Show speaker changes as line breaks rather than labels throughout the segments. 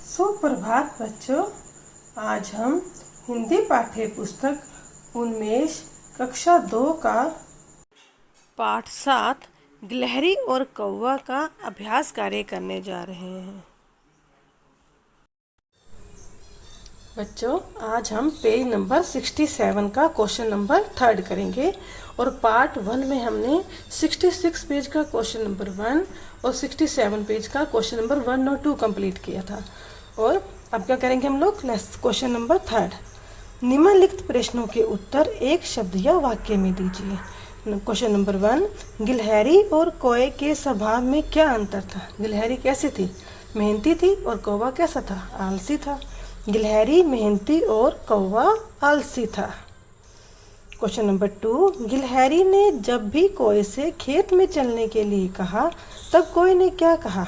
सुप्रभात बच्चों। आज हम हिंदी पाठ्य पुस्तक उन्मेष कक्षा 2 का पाठ 7 गिलहरी और कौवा का अभ्यास कार्य करने जा रहे हैं। बच्चों, आज हम पेज नंबर 67 का क्वेश्चन नंबर 3 करेंगे और पार्ट 1 में हमने 66 पेज का क्वेश्चन नंबर 1 और 67 पेज का क्वेश्चन नंबर 1 और 2 कंप्लीट किया था। और अब क्या करेंगे हम लोग, क्वेश्चन नंबर 3। निम्नलिखित प्रश्नों के उत्तर एक शब्द या वाक्य में दीजिए। क्वेश्चन नंबर 1, गिलहरी और कौवे के स्वभाव में क्या अंतर था? गिलहरी कैसी थी? मेहनती थी और कौवा कैसा था? आलसी था। गिलहरी मेहनती और कौवा आलसी था। क्वेश्चन नंबर 2, गिलहरी ने जब भी कौवे से खेत में चलने के लिए कहा तब कौवे ने क्या कहा?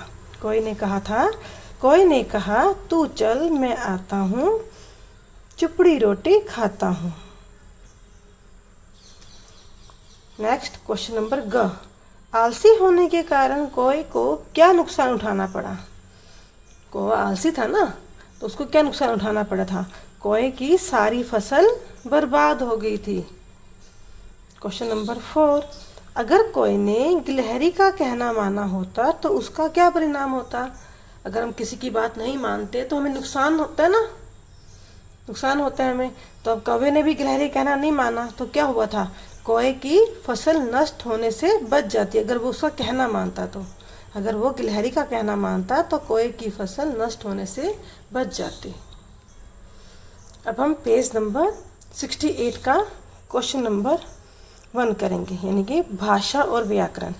कौवे ने कहा तू चल मैं आता हूँ, चुपड़ी रोटी खाता हूँ। नेक्स्ट क्वेश्चन नंबर ग, आलसी होने के कारण कौवे को क्या नुकसान उठाना पड़ा? कौवा आलसी था ना, तो उसको क्या नुकसान उठाना पड़ा था? कौवे की सारी फसल बर्बाद हो गई थी। क्वेश्चन नंबर 4, अगर कौवे ने गिलहरी का कहना माना होता तो उसका क्या परिणाम होता? अगर हम किसी की बात नहीं मानते तो हमें नुकसान होता है ना, नुकसान होता है हमें। तो अब कौवे ने भी गिलहरी कहना नहीं माना तो क्या हुआ था? कौवे की फसल नष्ट होने से बच जाती अगर वो उसका कहना मानता तो। अगर वो गिलहरी का कहना मानता तो कौवे की फसल नष्ट होने से बच जाती। अब हम पेज नंबर 68 का क्वेश्चन नंबर 1 करेंगे, यानी कि भाषा और व्याकरण।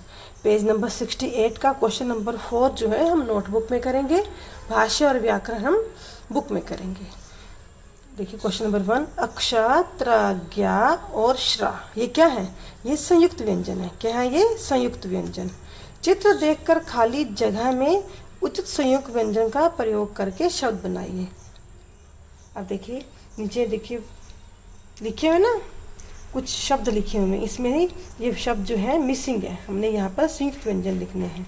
पेज नंबर 68 का क्वेश्चन नंबर 4 जो है हम नोटबुक में करेंगे, भाषा और व्याकरण हम बुक में करेंगे। देखिए क्वेश्चन नंबर 1, अक्षा, त्र, ज्ञा और श्रा ये क्या है? ये संयुक्त व्यंजन है। क्या है ये? संयुक्त व्यंजन। चित्र देखकर खाली जगह में उचित संयुक्त व्यंजन का प्रयोग करके शब्द बनाइए। अब देखिए नीचे देखिए लिखे हुए ना, कुछ शब्द लिखे हुए हैं, इसमें ही ये शब्द जो है मिसिंग है। हमने यहाँ पर संयुक्त व्यंजन लिखने हैं,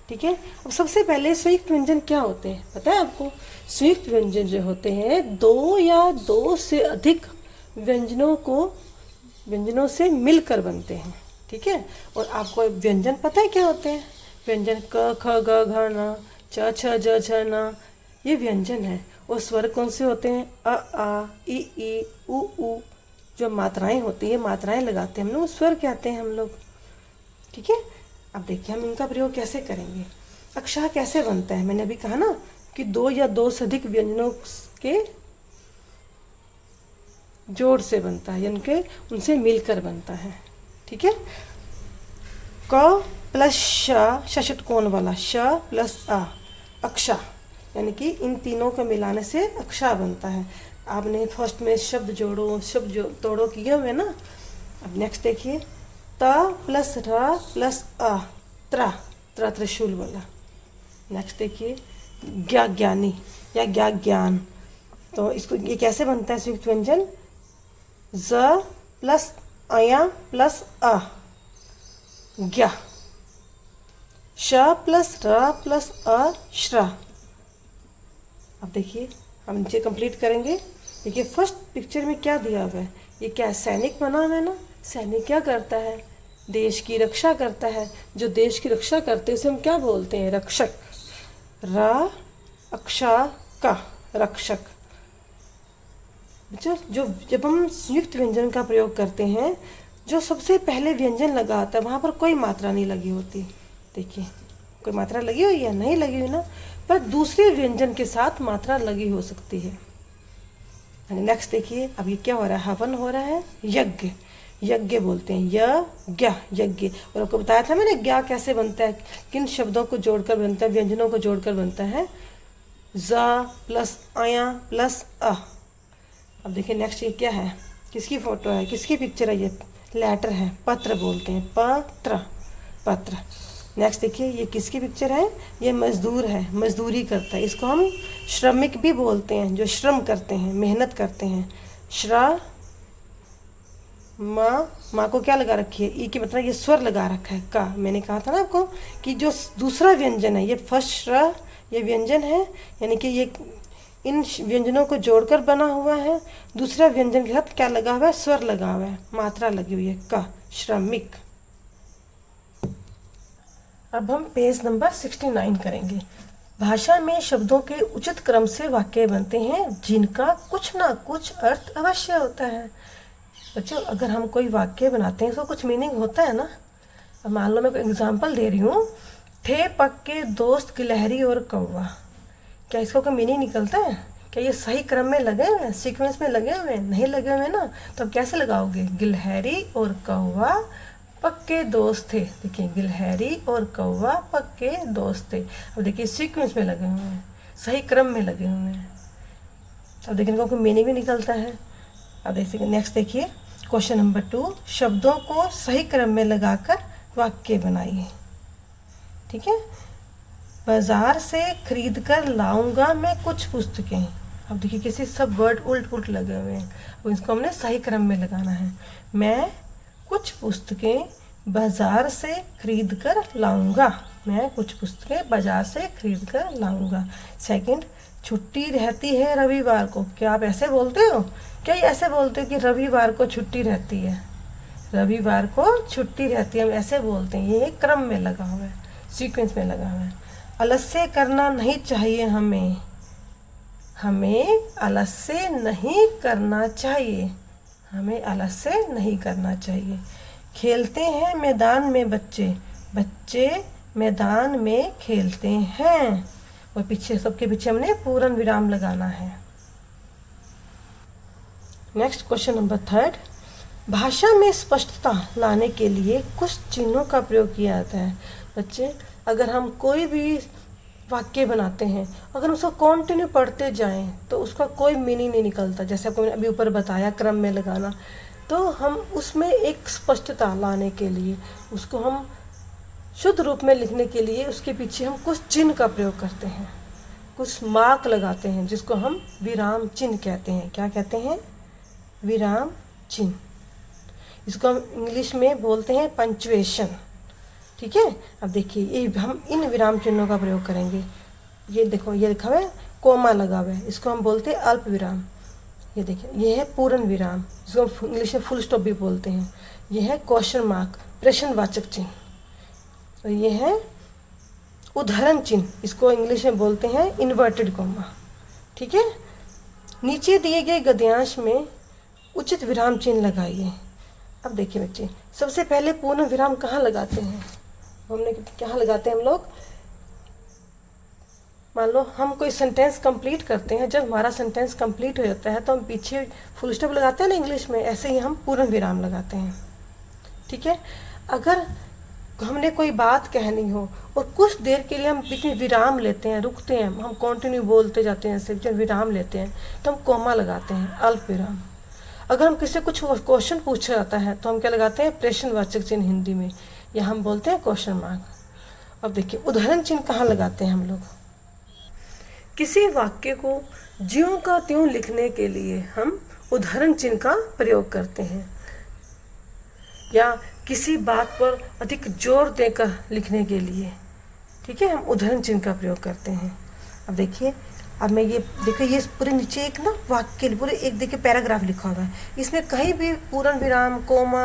ठीक है। अब सबसे पहले संयुक्त व्यंजन क्या होते हैं पता है आपको? संयुक्त व्यंजन जो होते हैं दो या दो से अधिक व्यंजनों से मिलकर बनते हैं, ठीक है। और आपको व्यंजन पता है क्या होते हैं? व्यंजन क, ख, ग, घ, न, च, छ, ज, झ, न, ये व्यंजन है। और स्वर कौन से होते हैं? अ, आ, ई, उ। जो मात्राएं होती है, मात्राएं लगाते हैं हम लोग, स्वर कहते हैं हम लोग, ठीक है। अब देखिए हम इनका प्रयोग कैसे करेंगे। अक्षर कैसे बनता है? मैंने अभी कहा ना कि दो या दो से अधिक व्यंजनों के जोड़ से बनता है, यानी कि उनसे मिलकर बनता है, ठीक है। क प्लस श, षटकोण वाला श प्लस आ, अक्षा, यानी कि इन तीनों को मिलाने से अक्षा बनता है। आपने फर्स्ट में शब्द जोड़ो शब्द तोड़ो किए हुए ना। अब नेक्स्ट देखिए, त प्लस र प्लस अ, त्रिशूल वाला। नेक्स्ट देखिए, ज्ञानी या ज्ञान, तो इसको ये कैसे बनता है संयुक्त व्यंजन? ज प्लस अया प्लस अ, ज्ञा। श प्लस र प्लस अ, श्रा। अब देखिए हम नीचे कंप्लीट करेंगे। देखिए फर्स्ट पिक्चर में क्या दिया हुआ है? ये क्या सैनिक बना हुआ है ना। सैनिक क्या करता है? देश की रक्षा करता है। जो देश की रक्षा करते हैं उसे हम क्या बोलते हैं? रक्षक। र अक्षा का, रक्षक। जो जब हम संयुक्त व्यंजन का प्रयोग करते हैं, जो सबसे पहले व्यंजन लगा होता है वहाँ पर कोई मात्रा नहीं लगी होती। देखिए कोई मात्रा लगी हुई है? नहीं लगी हुई ना, पर दूसरे व्यंजन के साथ मात्रा लगी हो सकती है। नेक्स्ट देखिए, अब ये क्या हो रहा है? हवन हो रहा है, यज्ञ। यज्ञ बोलते हैं यज्ञ। और आपको बताया था मैंने ज्ञा कैसे बनता है, किन शब्दों को जोड़कर बनता है, व्यंजनों को जोड़कर बनता है। ज प्लस अया प्लस अ। अब देखिए नेक्स्ट ये क्या है? किसकी फोटो है? किसकी पिक्चर है? ये लेटर है, पत्र बोलते हैं, पत्र। नेक्स्ट देखिए ये किसकी पिक्चर है? ये मजदूर है, मजदूरी करता है। इसको हम श्रमिक भी बोलते हैं, जो श्रम करते हैं, मेहनत करते हैं। माँ को क्या लगा रखी है? ई की मतलब ये स्वर लगा रखा है का। मैंने कहा था ना आपको कि जो दूसरा व्यंजन है, ये फर्स्ट ये व्यंजन है, यानी कि ये इन व्यंजनों को जोड़कर बना हुआ है। दूसरा व्यंजन के साथ क्या लगा हुआ है, स्वर लगा हुआ है, मात्रा लगी हुई है, का, श्रमिक। अब हम पेज नंबर 69 करेंगे। भाषा में शब्दों के उचित क्रम से वाक्य बनते हैं जिनका कुछ ना कुछ अर्थ अवश्य होता है। बच्चों, अगर हम कोई वाक्य बनाते हैं तो कुछ मीनिंग होता है ना। अब मान लो मैं कोई एग्जाम्पल दे रही हूँ, थे पक्के दोस्त गिलहरी और कौवा। क्या इसका कोई मीनिंग निकलता है? क्या ये सही क्रम में लगे हुए हैं, सीक्वेंस में लगे हुए हैं? नहीं लगे हुए ना, तो अब कैसे लगाओगे? गिलहरी और कौवा पक्के दोस्त थे। देखिए, गिलहरी और कौवा पक्के दोस्त थे। अब देखिए सीक्वेंस में लगे हुए हैं, सही क्रम में लगे हुए हैं। अब देखिए इनका कोई मीनिंग भी निकलता है। अब देखिए नेक्स्ट, देखिए क्वेश्चन नंबर 2, शब्दों को सही क्रम में लगाकर वाक्य बनाइए। ठीक है, बाजार से खरीद कर लाऊंगा मैं कुछ पुस्तकें। अब देखिए किसी सब वर्ड उल्ट पुल्ट लगे हुए हैं, अब इसको हमने सही क्रम में लगाना है। मैं कुछ पुस्तकें बाजार से खरीद कर लाऊंगा। मैं कुछ पुस्तकें बाजार से खरीद कर लाऊंगा। सेकंड, छुट्टी रहती है रविवार को। क्या आप ऐसे बोलते हो? क्या ये ऐसे बोलते हो कि रविवार को छुट्टी रहती है? रविवार को छुट्टी रहती है, हम ऐसे बोलते हैं। ये क्रम में लगा हुआ है, सीक्वेंस में लगा हुआ है। आलस्य करना नहीं चाहिए हमें। हमें आलस्य नहीं करना चाहिए। हमें आलस्य नहीं करना चाहिए। खेलते हैं मैदान में बच्चे। बच्चे मैदान में खेलते हैं। और पीछे, सबके पीछे हमने पूर्ण विराम लगाना है। नेक्स्ट क्वेश्चन नंबर 3, भाषा में स्पष्टता लाने के लिए कुछ चिन्हों का प्रयोग किया जाता है। बच्चे, अगर हम कोई भी वाक्य बनाते हैं, अगर उसको कंटिन्यू पढ़ते जाएं तो उसका कोई मीनिंग नहीं निकलता। जैसे आपको अभी ऊपर बताया क्रम में लगाना, तो हम उसमें एक स्पष्टता लाने के लिए, उसको हम शुद्ध रूप में लिखने के लिए उसके पीछे हम कुछ चिन्ह का प्रयोग करते हैं, कुछ मार्क लगाते हैं, जिसको हम विराम चिन्ह कहते हैं। क्या कहते हैं? विराम चिन्ह। इसको हम इंग्लिश में बोलते हैं पंक्चुएशन। ठीक है, अब देखिए ये हम इन विराम चिन्हों का प्रयोग करेंगे। ये देखो, ये लिखा हुआ है कोमा लगा हुआ है, इसको हम बोलते हैं अल्प विराम। ये देखिए, ये है पूर्ण विराम, इसको हम इंग्लिश में फुल स्टॉप भी बोलते हैं। ये है क्वेश्चन मार्क, प्रश्नवाचक चिन्ह। और ये है उदाहरण चिन्ह, इसको इंग्लिश में बोलते हैं इन्वर्टेड कॉमा। ठीक है, नीचे दिए गए गद्यांश में उचित विराम चिन्ह लगाइए। अब देखिए बच्चे, सबसे पहले पूर्ण विराम कहाँ लगाते हैं? हमने कहाँ लगाते हैं हम लोग? मान लो हम कोई सेंटेंस कंप्लीट करते हैं, जब हमारा सेंटेंस कंप्लीट हो जाता है तो हम पीछे फुल स्टॉप लगाते हैं ना इंग्लिश में, ऐसे ही हम पूर्ण विराम लगाते हैं। ठीक है, अगर हमने कोई बात कहनी हो और कुछ देर के लिए हम बीच में विराम लेते हैं, रुकते हैं, हम कंटिन्यू बोलते जाते हैं, ऐसे विराम लेते हैं, तो हम कोमा लगाते हैं, अल्प विराम। अगर हम किसी कुछ क्वेश्चन पूछा जाता है तो हम क्या लगाते हैं? प्रश्नवाचक चिन्ह हिंदी में, या हम बोलते हैं क्वेश्चन मार्क। अब देखिए उदाहरण चिन्ह कहाँ लगाते हैं हम लोग? किसी वाक्य को ज्यों का त्यों लिखने के लिए हम उदाहरण चिन्ह का प्रयोग करते हैं, या किसी बात पर अधिक जोर देकर लिखने के लिए, ठीक है, हम उदाहरण चिन्ह का प्रयोग करते हैं। अब देखिए, अब मैं ये देखिए, ये पूरे नीचे एक ना वाक्य, पूरे एक देखिए पैराग्राफ लिखा हुआ है, इसमें कहीं भी पूर्ण विराम, कोमा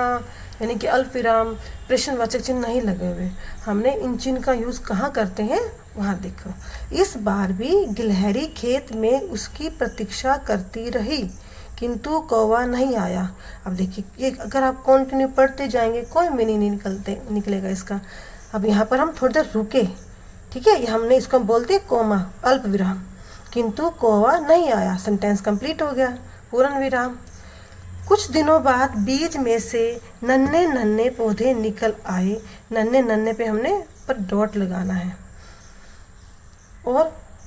यानी कि अल्प विराम, प्रश्नवाचक चिन्ह नहीं लगे हुए। हमने इन चिन्ह का यूज़ कहाँ करते हैं? वहाँ देखो, इस बार भी गिलहरी खेत में उसकी प्रतीक्षा करती रही किंतु कौवा नहीं आया। अब देखिए, ये अगर आप कंटिन्यू पढ़ते जाएंगे कोई मीनिंग नहीं निकलेगा इसका। अब यहाँ पर हम थोड़ी देर रुके, ठीक है, ये हमने इसको बोलते हैं कोमा, अल्प विराम, किंतु कौवा नहीं आया, सेंटेंस कंप्लीट हो गया, पूर्ण विराम। कुछ दिनों बाद बीज में से नन्हे नन्हे पौधे निकल आए। नन्हे नन्हे पे हमने पर डॉट लगाना है। और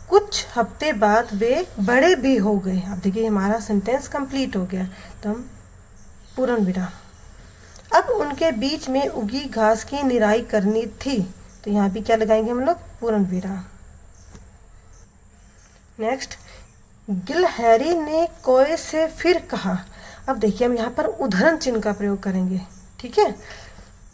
कुछ हफ्ते बाद वे बड़े भी हो गए। अब देखिए हमारा सेंटेंस कंप्लीट हो गया, तो हम पूर्ण विराम। अब उनके बीच में उगी घास की निराई करनी थी, तो यहाँ भी क्या लगाएंगे हम लोग? पूर्ण विराम। नेक्स्ट, गिलहरी ने कौवे से फिर कहा। अब देखिए हम यहाँ पर उदाहरण चिन्ह का प्रयोग करेंगे, ठीक है।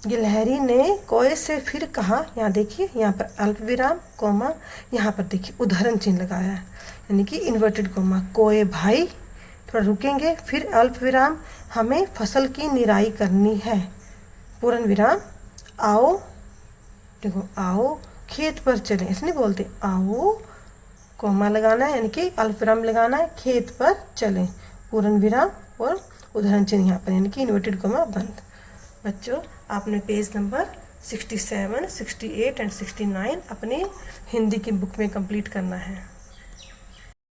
गिलहरी ने कोए से फिर कहा, यहाँ देखिए, यहाँ पर अल्प विराम कोमा, यहाँ पर देखिए उद्धरण चिन्ह लगाया है, यानी कि इन्वर्टेड कोमा। कोए भाई, थोड़ा रुकेंगे, फिर अल्प विराम, हमें फसल की निराई करनी है, पूर्ण विराम, आओ, देखो आओ खेत पर चलें, ऐसे नहीं बोलते, आओ कोमा लगाना है, यानी कि अल्प विराम लगाना है, खेत पर चलें, पूर्ण विराम और उदाहरण चिन्ह यहाँ पर, यानी कि इन्वर्टेड कोमा बंद। बच्चों, आपने पेज नंबर 67, 68 एंड 69 अपनी हिंदी की बुक में कंप्लीट करना है।